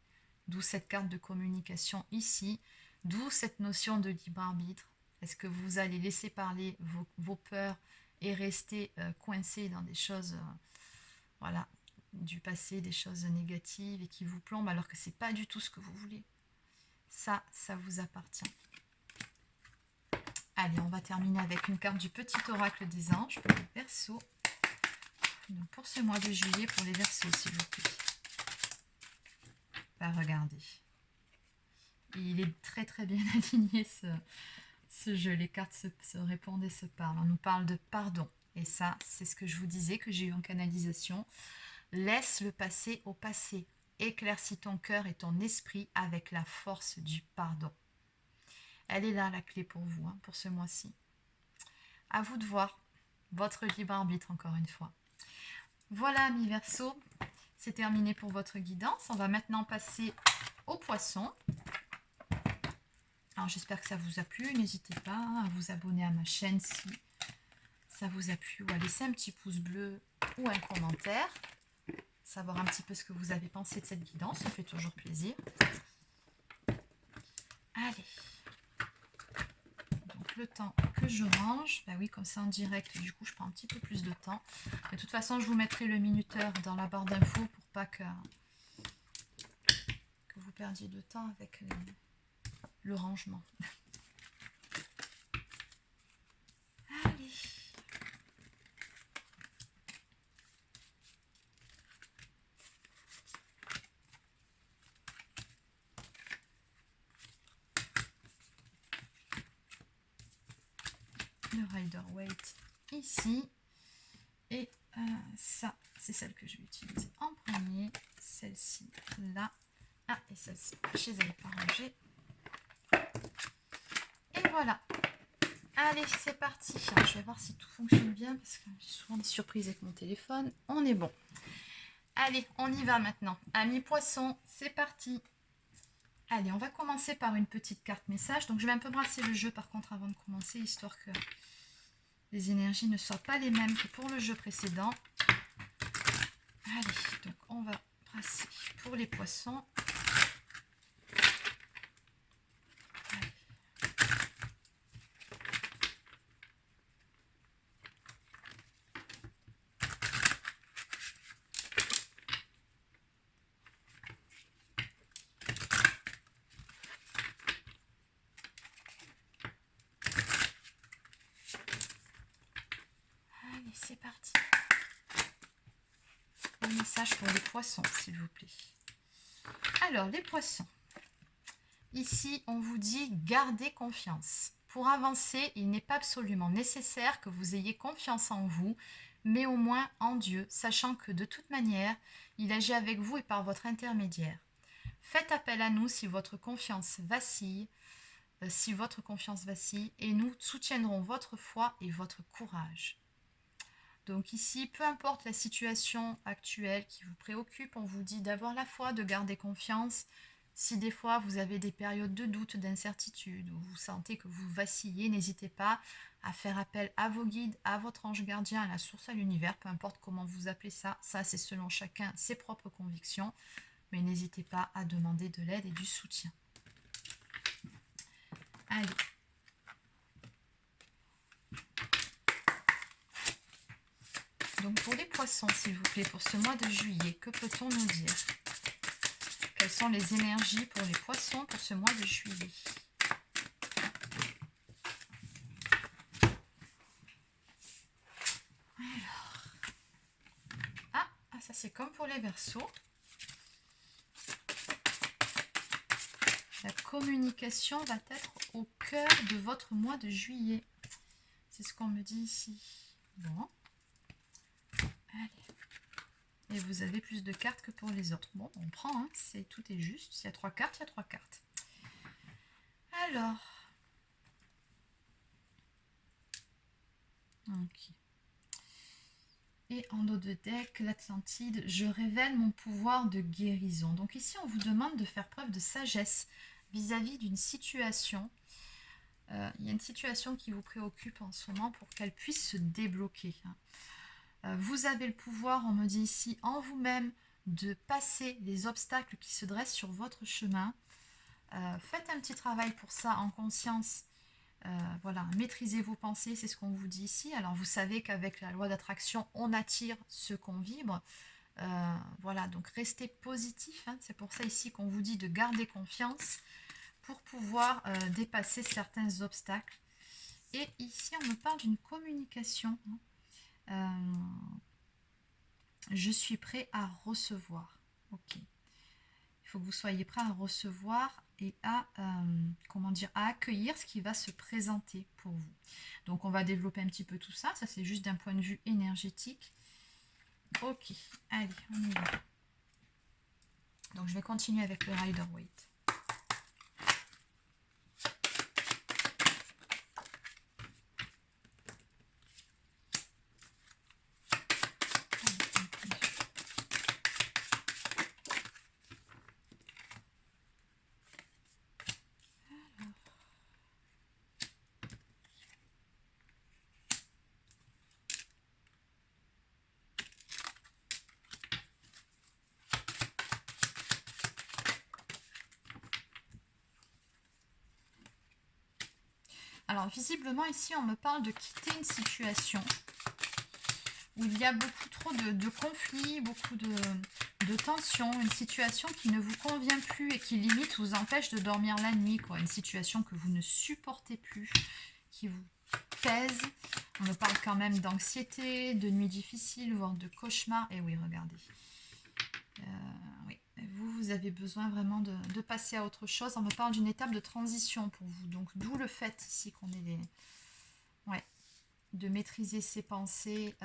D'où cette carte de communication ici, d'où cette notion de libre arbitre. Est-ce que vous allez laisser parler vos peurs et rester coincé dans des choses voilà, du passé, des choses négatives et qui vous plombent alors que ce n'est pas du tout ce que vous voulez. Ça vous appartient. Allez, on va terminer avec une carte du petit oracle des anges pour les Verseaux. Donc pour ce mois de juillet, pour les Verseaux, s'il vous plaît. Bah, regardez. Il est très très bien aligné ce jeu. Les cartes se répondent et se parlent. On nous parle de pardon. Et ça, c'est ce que je vous disais, que j'ai eu en canalisation. Laisse le passé au passé. Éclaircis ton cœur et ton esprit avec la force du pardon. Elle est là, la clé pour vous, hein, pour ce mois-ci. À vous de voir votre libre arbitre, encore une fois. Voilà, amis Verseaux, c'est terminé pour votre guidance. On va maintenant passer aux poissons. Alors, j'espère que ça vous a plu. N'hésitez pas à vous abonner à ma chaîne si ça vous a plu, ou à laisser un petit pouce bleu ou un commentaire. Savoir un petit peu ce que vous avez pensé de cette guidance, ça fait toujours plaisir. Allez. Donc, le temps que je range, bah oui, comme c'est en direct, du coup, je prends un petit peu plus de temps. De toute façon, je vous mettrai le minuteur dans la barre d'infos pour pas que vous perdiez de temps avec le rangement. Allez. Le Rider-Waite ici. Et ça, c'est celle que je vais utiliser en premier. Celle-ci là. Ah, et celle-ci, je les avais pas rangées. Et voilà. Allez, c'est parti. Je vais voir si tout fonctionne bien parce que j'ai souvent des surprises avec mon téléphone. On est bon. Allez, on y va maintenant. Amis poissons, c'est parti. Allez, on va commencer par une petite carte message. Donc, je vais un peu brasser le jeu par contre avant de commencer, histoire que les énergies ne soient pas les mêmes que pour le jeu précédent. Allez, donc on va brasser pour les poissons. Allez. Allez, c'est parti. Un message pour les poissons, s'il vous plaît. Alors, les poissons. Ici, on vous dit gardez confiance. Pour avancer, il n'est pas absolument nécessaire que vous ayez confiance en vous, mais au moins en Dieu, sachant que de toute manière, il agit avec vous et par votre intermédiaire. Faites appel à nous si votre confiance vacille, et nous soutiendrons votre foi et votre courage. Donc ici, peu importe la situation actuelle qui vous préoccupe, on vous dit d'avoir la foi, de garder confiance. Si des fois vous avez des périodes de doute, d'incertitude, ou vous sentez que vous vacillez, n'hésitez pas à faire appel à vos guides, à votre ange gardien, à la source, à l'univers, peu importe comment vous appelez ça. Ça, c'est selon chacun ses propres convictions. Mais n'hésitez pas à demander de l'aide et du soutien. Allez. Donc pour les poissons, s'il vous plaît, pour ce mois de juillet, que peut-on nous dire? Quelles sont les énergies pour les poissons pour ce mois de juillet? Alors. Ah, ça c'est comme pour les Verseaux. La communication va être au cœur de votre mois de juillet. C'est ce qu'on me dit ici. Bon. Allez. Et vous avez plus de cartes que pour les autres. Bon, on prend, hein, tout est juste. S'il y a 3 cartes, il y a 3 cartes. Alors. Ok. Et en dos de deck, l'Atlantide, je révèle mon pouvoir de guérison. Donc ici, on vous demande de faire preuve de sagesse vis-à-vis d'une situation. Il y a une situation qui vous préoccupe en ce moment pour qu'elle puisse se débloquer. Vous avez le pouvoir, on me dit ici, en vous-même, de passer les obstacles qui se dressent sur votre chemin. Faites un petit travail pour ça en conscience. Voilà, maîtrisez vos pensées, c'est ce qu'on vous dit ici. Alors vous savez qu'avec la loi d'attraction, on attire ce qu'on vibre. Voilà, donc restez positif. Hein. C'est pour ça ici qu'on vous dit de garder confiance pour pouvoir dépasser certains obstacles. Et ici, on me parle d'une communication. Je suis prêt à recevoir. Ok. Il faut que vous soyez prêt à recevoir et à, comment dire, à accueillir ce qui va se présenter pour vous. Donc, on va développer un petit peu tout ça. Ça, c'est juste d'un point de vue énergétique. Ok, allez, on y va. Donc, je vais continuer avec le Rider-Waite. Alors, visiblement, ici, on me parle de quitter une situation où il y a beaucoup trop de conflits, beaucoup de tensions, une situation qui ne vous convient plus et qui limite vous empêche de dormir la nuit, quoi. Une situation que vous ne supportez plus, qui vous pèse. On me parle quand même d'anxiété, de nuits difficiles, voire de cauchemars. Et oui, regardez. Oui, vous avez besoin vraiment de passer à autre chose. On me parle d'une étape de transition pour vous. Donc, d'où le fait ici qu'on ait les... Ouais, de maîtriser ses pensées,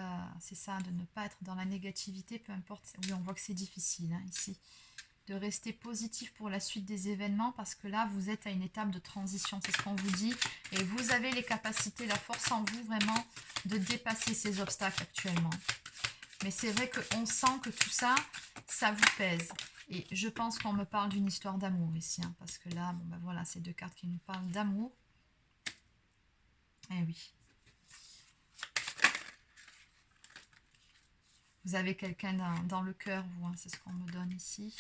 c'est ça, de ne pas être dans la négativité, peu importe. Oui, on voit que c'est difficile hein, ici. De rester positif pour la suite des événements parce que là, vous êtes à une étape de transition, c'est ce qu'on vous dit. Et vous avez les capacités, la force en vous vraiment de dépasser ces obstacles actuellement. Mais c'est vrai qu'on sent que tout ça, ça vous pèse. Et je pense qu'on me parle d'une histoire d'amour ici. Hein, parce que là, bon ben voilà, c'est deux cartes qui nous parlent d'amour. Eh oui. Vous avez quelqu'un dans le cœur, vous, hein, c'est ce qu'on me donne ici.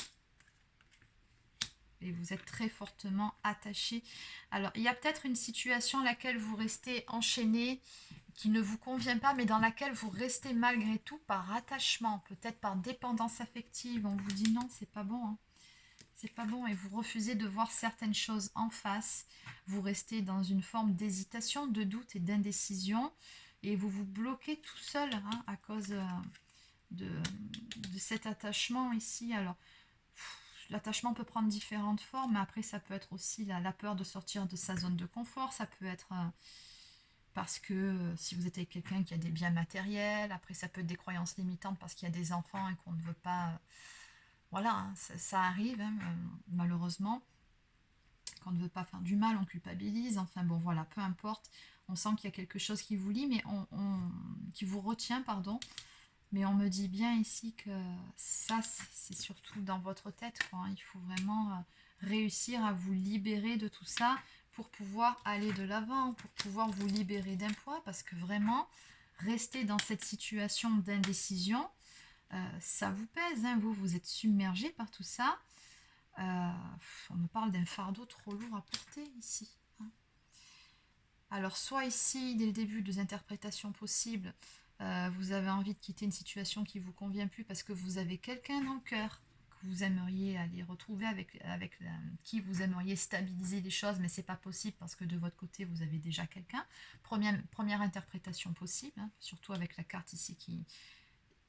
Et vous êtes très fortement attaché. Alors, il y a peut-être une situation à laquelle vous restez enchaîné, qui ne vous convient pas, mais dans laquelle vous restez malgré tout par attachement, peut-être par dépendance affective. On vous dit non, c'est pas bon. Hein. C'est pas bon et vous refusez de voir certaines choses en face. Vous restez dans une forme d'hésitation, de doute et d'indécision. Et vous vous bloquez tout seul hein, à cause de cet attachement ici. Alors, l'attachement peut prendre différentes formes, mais après ça peut être aussi la peur de sortir de sa zone de confort, ça peut être parce que si vous êtes avec quelqu'un qui a des biens matériels, après ça peut être des croyances limitantes parce qu'il y a des enfants et qu'on ne veut pas... voilà, hein, ça arrive hein, malheureusement, qu'on ne veut pas faire du mal, on culpabilise, enfin bon voilà, peu importe, on sent qu'il y a quelque chose qui vous lie, mais qui vous retient, pardon. Mais on me dit bien ici que ça, c'est surtout dans votre tête, quoi. Il faut vraiment réussir à vous libérer de tout ça pour pouvoir aller de l'avant, pour pouvoir vous libérer d'un poids, parce que vraiment, rester dans cette situation d'indécision, ça vous pèse, hein. Vous êtes submergé par tout ça. On me parle d'un fardeau trop lourd à porter ici. Hein. Alors, soit ici, dès le début, des interprétations possibles, vous avez envie de quitter une situation qui ne vous convient plus parce que vous avez quelqu'un dans le cœur que vous aimeriez aller retrouver, avec qui vous aimeriez stabiliser les choses, mais ce n'est pas possible parce que de votre côté, vous avez déjà quelqu'un. Première interprétation possible, hein, surtout avec la carte ici qui,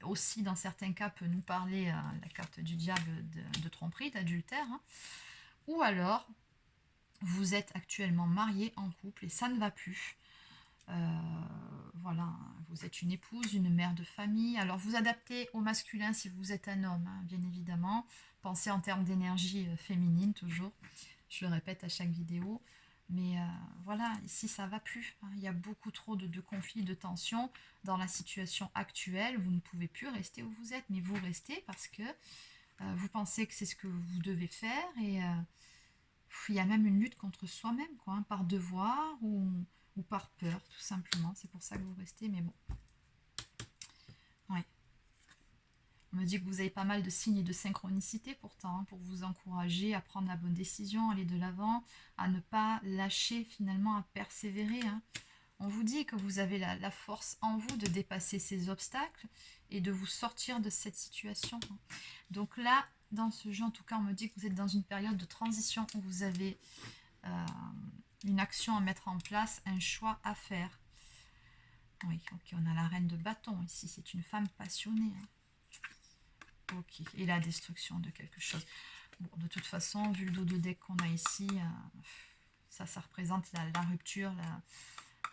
aussi dans certains cas, peut nous parler, la carte du diable de tromperie, d'adultère. Hein. Ou alors, vous êtes actuellement marié en couple et ça ne va plus. Voilà, vous êtes une épouse, une mère de famille. Alors vous adaptez au masculin si vous êtes un homme, hein, bien évidemment. Pensez en termes d'énergie féminine toujours. Je le répète à chaque vidéo. Mais voilà, ici ça va plus. Hein. Il y a beaucoup trop de conflits, de tensions dans la situation actuelle. Vous ne pouvez plus rester où vous êtes, mais vous restez parce que vous pensez que c'est ce que vous devez faire. Et il y a même une lutte contre soi-même, quoi, hein, par devoir ou par peur, tout simplement. C'est pour ça que vous restez, mais bon. me dit que vous avez pas mal de signes de synchronicité pourtant, hein, pour vous encourager à prendre la bonne décision, aller de l'avant, à ne pas lâcher finalement, à persévérer, hein. On vous dit que vous avez la force en vous de dépasser ces obstacles et de vous sortir de cette situation, hein. Donc là, dans ce jeu, en tout cas, on me dit que vous êtes dans une période de transition où vous avez une action à mettre en place, un choix à faire. Oui, ok, on a la reine de bâton ici, c'est une femme passionnée, hein. Ok, et la destruction de quelque chose. Bon, de toute façon, vu le dos de deck qu'on a ici, ça représente la rupture,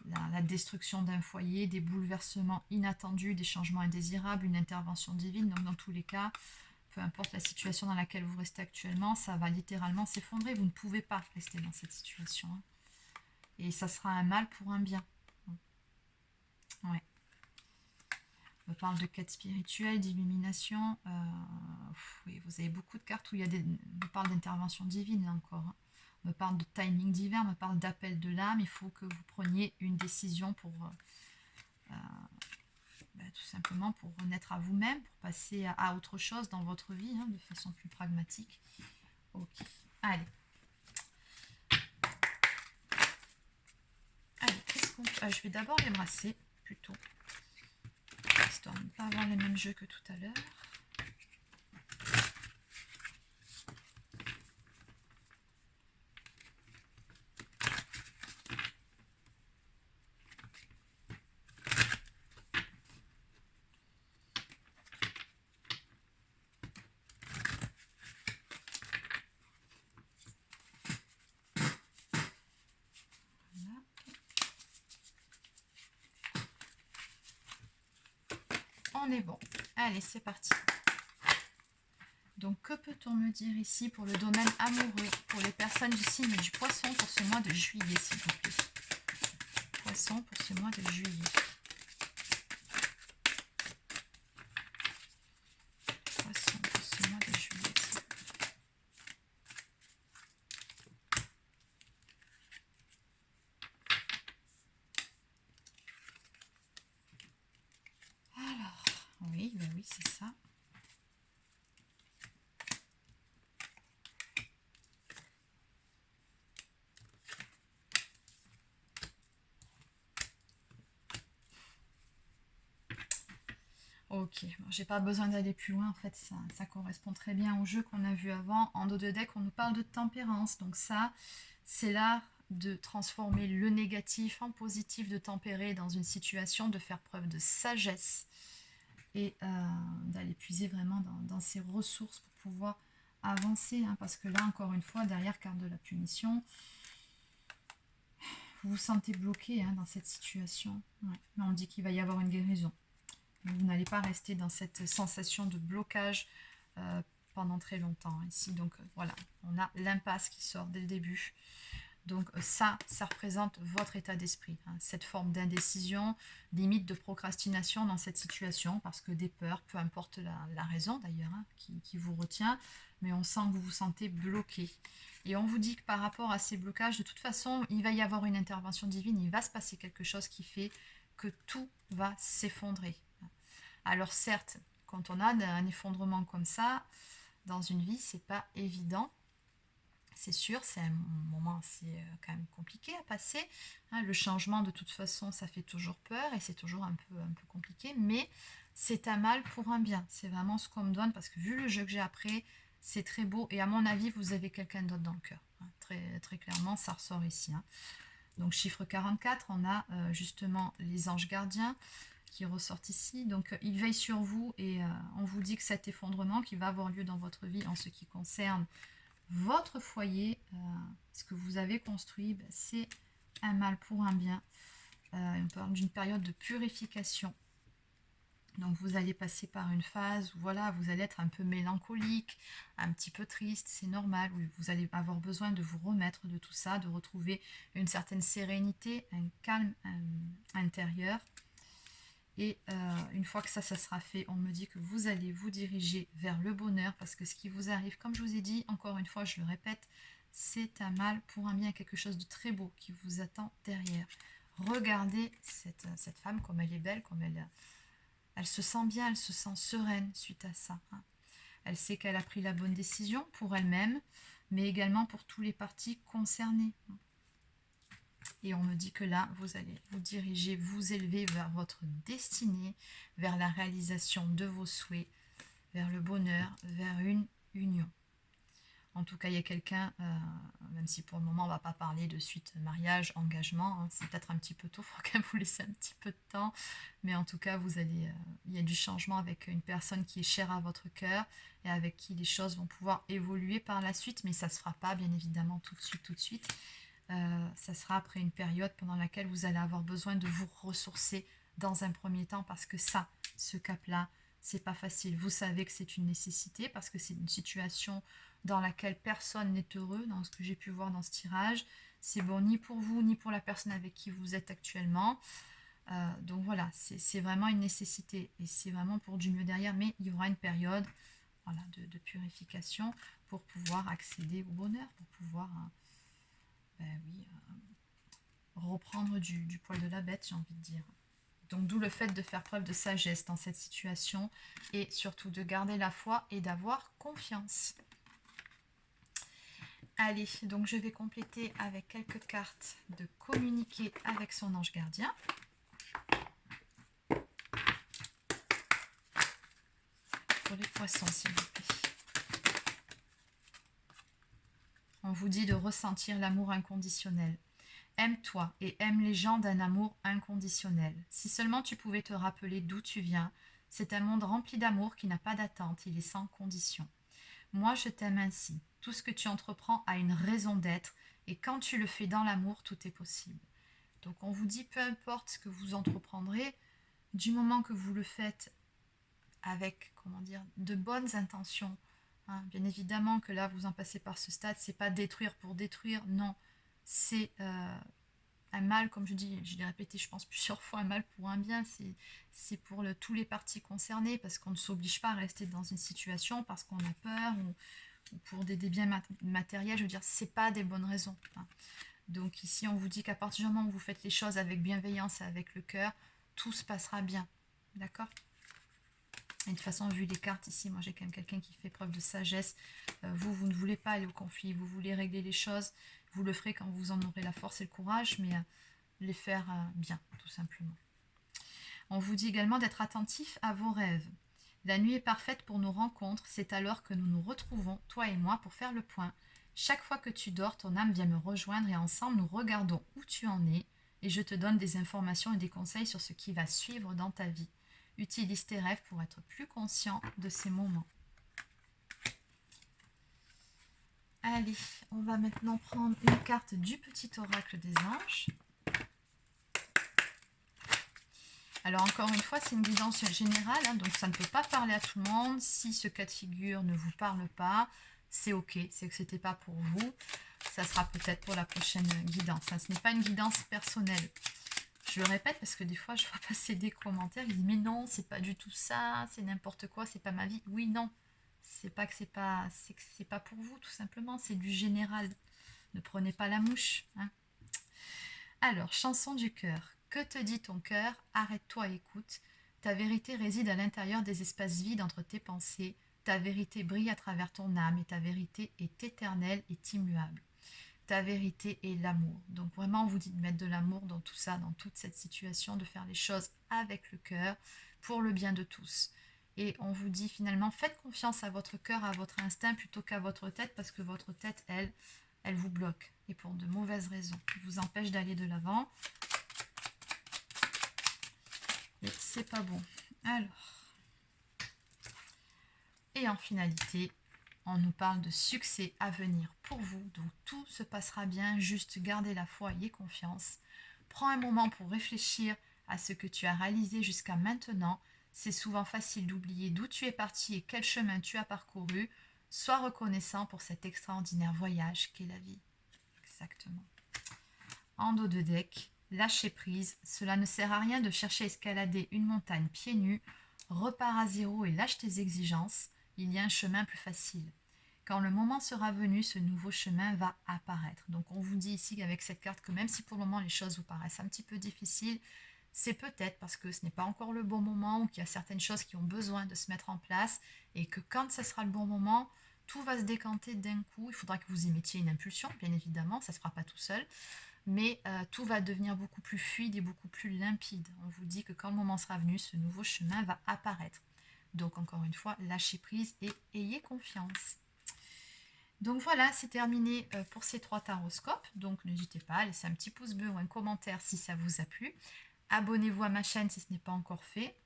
la destruction d'un foyer, des bouleversements inattendus, des changements indésirables, une intervention divine. Donc dans tous les cas, peu importe la situation dans laquelle vous restez actuellement, ça va littéralement s'effondrer. Vous ne pouvez pas rester dans cette situation, hein. Et ça sera un mal pour un bien. Ouais. On parle de quête spirituelle, d'illumination. Oui, vous avez beaucoup de cartes où il y a on parle d'intervention divine là encore, hein. On me parle de timing divin, on me parle d'appel de l'âme. Il faut que vous preniez une décision pour tout simplement pour renaître à vous-même, pour passer à autre chose dans votre vie, hein, de façon plus pragmatique. Ok, allez. Allez, qu'est-ce qu'on... je vais d'abord les brasser, plutôt, histoire de ne pas avoir le même jeu que tout à l'heure. On est bon. Allez, c'est parti. Donc, que peut-on me dire ici pour le domaine amoureux, pour les personnes du signe du poisson pour ce mois de juillet, s'il vous plaît. Poisson pour ce mois de juillet. Poisson pour ce mois de juillet, s'il vous plaît. Alors, oui, ben oui, c'est ça. Ok, bon, j'ai pas besoin d'aller plus loin, en fait ça correspond très bien au jeu qu'on a vu avant. En dos de deck, on nous parle de tempérance, donc ça, c'est l'art de transformer le négatif en positif, de tempérer dans une situation, de faire preuve de sagesse et d'aller puiser vraiment dans ses ressources pour pouvoir avancer, hein, parce que là, encore une fois, derrière carte de la punition, vous vous sentez bloqué, hein, dans cette situation. Ouais. Mais on dit qu'il va y avoir une guérison. Vous n'allez pas rester dans cette sensation de blocage pendant très longtemps ici. Donc voilà, on a l'impasse qui sort dès le début. Donc ça représente votre état d'esprit, hein, cette forme d'indécision, limite de procrastination dans cette situation, parce que des peurs, peu importe la raison d'ailleurs, hein, qui vous retient, mais on sent que vous vous sentez bloqué. Et on vous dit que par rapport à ces blocages, de toute façon, il va y avoir une intervention divine, il va se passer quelque chose qui fait que tout va s'effondrer. Alors certes, quand on a un effondrement comme ça, dans une vie, c'est pas évident. C'est sûr, c'est un moment assez quand même compliqué à passer, hein. Le changement, de toute façon, ça fait toujours peur et c'est toujours un peu compliqué, mais c'est un mal pour un bien. C'est vraiment ce qu'on me donne, parce que vu le jeu que j'ai après, c'est très beau. Et à mon avis, vous avez quelqu'un d'autre dans le cœur, hein. Très, très clairement, ça ressort ici, hein. Donc chiffre 44, on a justement les anges gardiens qui ressortent ici. Donc ils veillent sur vous et on vous dit que cet effondrement qui va avoir lieu dans votre vie en ce qui concerne votre foyer, ce que vous avez construit, ben, c'est un mal pour un bien. On parle d'une période de purification. Donc vous allez passer par une phase où voilà, vous allez être un peu mélancolique, un petit peu triste, c'est normal. Vous allez avoir besoin de vous remettre de tout ça, de retrouver une certaine sérénité, un calme intérieur. Et une fois que ça sera fait, on me dit que vous allez vous diriger vers le bonheur, parce que ce qui vous arrive, comme je vous ai dit, encore une fois, je le répète, c'est un mal pour un bien, quelque chose de très beau qui vous attend derrière. Regardez cette femme, comme elle est belle, comme elle Elle se sent bien, elle se sent sereine suite à ça, hein. Elle sait qu'elle a pris la bonne décision pour elle-même, mais également pour tous les parties concernées. Et on me dit que là, vous allez vous diriger, vous élever vers votre destinée, vers la réalisation de vos souhaits, vers le bonheur, vers une union. En tout cas, il y a quelqu'un, même si pour le moment on ne va pas parler de suite mariage, engagement, hein, c'est peut-être un petit peu tôt, il faut quand même vous laisser un petit peu de temps. Mais en tout cas, il y a du changement avec une personne qui est chère à votre cœur et avec qui les choses vont pouvoir évoluer par la suite. Mais ça ne se fera pas, bien évidemment, tout de suite. Ça sera après une période pendant laquelle vous allez avoir besoin de vous ressourcer dans un premier temps parce que ça, ce cap-là, c'est pas facile. Vous savez que c'est une nécessité parce que c'est une situation dans laquelle personne n'est heureux, dans ce que j'ai pu voir dans ce tirage. C'est bon ni pour vous, ni pour la personne avec qui vous êtes actuellement. Donc voilà, c'est vraiment une nécessité et c'est vraiment pour du mieux derrière, mais il y aura une période voilà, de purification pour pouvoir accéder au bonheur, pour pouvoir reprendre du poil de la bête, j'ai envie de dire. Donc d'où le fait de faire preuve de sagesse dans cette situation et surtout de garder la foi et d'avoir confiance. Allez, donc je vais compléter avec quelques cartes de communiquer avec son ange gardien. Pour les poissons, s'il vous plaît. On vous dit de ressentir l'amour inconditionnel. Aime-toi et aime les gens d'un amour inconditionnel. Si seulement tu pouvais te rappeler d'où tu viens, c'est un monde rempli d'amour qui n'a pas d'attente, il est sans condition. Moi, je t'aime ainsi. Tout ce que tu entreprends a une raison d'être et quand tu le fais dans l'amour, tout est possible. Donc on vous dit, peu importe ce que vous entreprendrez, du moment que vous le faites avec, comment dire, de bonnes intentions, hein, bien évidemment que là, vous en passez par ce stade, c'est pas détruire pour détruire, non, c'est un mal, comme je dis, je l'ai répété, je pense plusieurs fois, un mal pour un bien, c'est pour tous les parties concernées, parce qu'on ne s'oblige pas à rester dans une situation, parce qu'on a peur, ou pour des biens matériels, je veux dire, c'est pas des bonnes raisons, hein. Donc ici, on vous dit qu'à partir du moment où vous faites les choses avec bienveillance et avec le cœur, tout se passera bien, d'accord ? Et de toute façon, vu les cartes ici, moi j'ai quand même quelqu'un qui fait preuve de sagesse. Vous ne voulez pas aller au conflit, vous voulez régler les choses. Vous le ferez quand vous en aurez la force et le courage, mais les faire bien, tout simplement. On vous dit également d'être attentif à vos rêves. La nuit est parfaite pour nos rencontres, c'est alors que nous nous retrouvons, toi et moi, pour faire le point. Chaque fois que tu dors, ton âme vient me rejoindre et ensemble nous regardons où tu en es et je te donne des informations et des conseils sur ce qui va suivre dans ta vie. Utilise tes rêves pour être plus conscient de ces moments. Allez, on va maintenant prendre une carte du petit oracle des anges. Alors encore une fois, c'est une guidance générale, hein, donc ça ne peut pas parler à tout le monde. Si ce cas de figure ne vous parle pas, c'est ok, c'est que ce n'était pas pour vous. Ça sera peut-être pour la prochaine guidance, hein. Ce n'est pas une guidance personnelle. Je le répète parce que des fois, je vois passer des commentaires, ils disent mais non, c'est pas du tout ça, c'est n'importe quoi, c'est pas ma vie. Oui, non, c'est pas que c'est pas pour vous, tout simplement, c'est du général. Ne prenez pas la mouche, hein. Alors, chanson du cœur. Que te dit ton cœur? Arrête-toi et écoute. Ta vérité réside à l'intérieur des espaces vides entre tes pensées. Ta vérité brille à travers ton âme et ta vérité est éternelle et immuable. Ta vérité est l'amour. Donc vraiment, on vous dit de mettre de l'amour dans tout ça, dans toute cette situation, de faire les choses avec le cœur, pour le bien de tous. Et on vous dit finalement, faites confiance à votre cœur, à votre instinct, plutôt qu'à votre tête, parce que votre tête, elle vous bloque. Et pour de mauvaises raisons. Elle vous empêche d'aller de l'avant. Et c'est pas bon. Alors. Et en finalité, on nous parle de succès à venir pour vous, donc tout se passera bien, juste gardez la foi et confiance. Prends un moment pour réfléchir à ce que tu as réalisé jusqu'à maintenant. C'est souvent facile d'oublier d'où tu es parti et quel chemin tu as parcouru. Sois reconnaissant pour cet extraordinaire voyage qu'est la vie. Exactement. En dos de deck, lâcher prise. Cela ne sert à rien de chercher à escalader une montagne pieds nus. Repars à zéro et lâche tes exigences. Il y a un chemin plus facile. Quand le moment sera venu, ce nouveau chemin va apparaître. Donc on vous dit ici avec cette carte que même si pour le moment les choses vous paraissent un petit peu difficiles, c'est peut-être parce que ce n'est pas encore le bon moment ou qu'il y a certaines choses qui ont besoin de se mettre en place et que quand ce sera le bon moment, tout va se décanter d'un coup. Il faudra que vous y mettiez une impulsion, bien évidemment, ça ne se fera pas tout seul, mais tout va devenir beaucoup plus fluide et beaucoup plus limpide. On vous dit que quand le moment sera venu, ce nouveau chemin va apparaître. Donc encore une fois, lâchez prise et ayez confiance. Donc voilà, c'est terminé pour ces 3 taroscopes. Donc n'hésitez pas à laisser un petit pouce bleu ou un commentaire si ça vous a plu. Abonnez-vous à ma chaîne si ce n'est pas encore fait.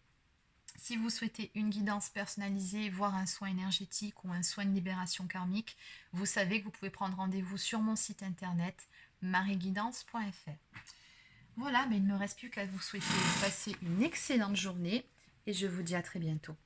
Si vous souhaitez une guidance personnalisée, voire un soin énergétique ou un soin de libération karmique, vous savez que vous pouvez prendre rendez-vous sur mon site internet marieguidance.fr. Voilà, mais il ne me reste plus qu'à vous souhaiter de passer une excellente journée et je vous dis à très bientôt.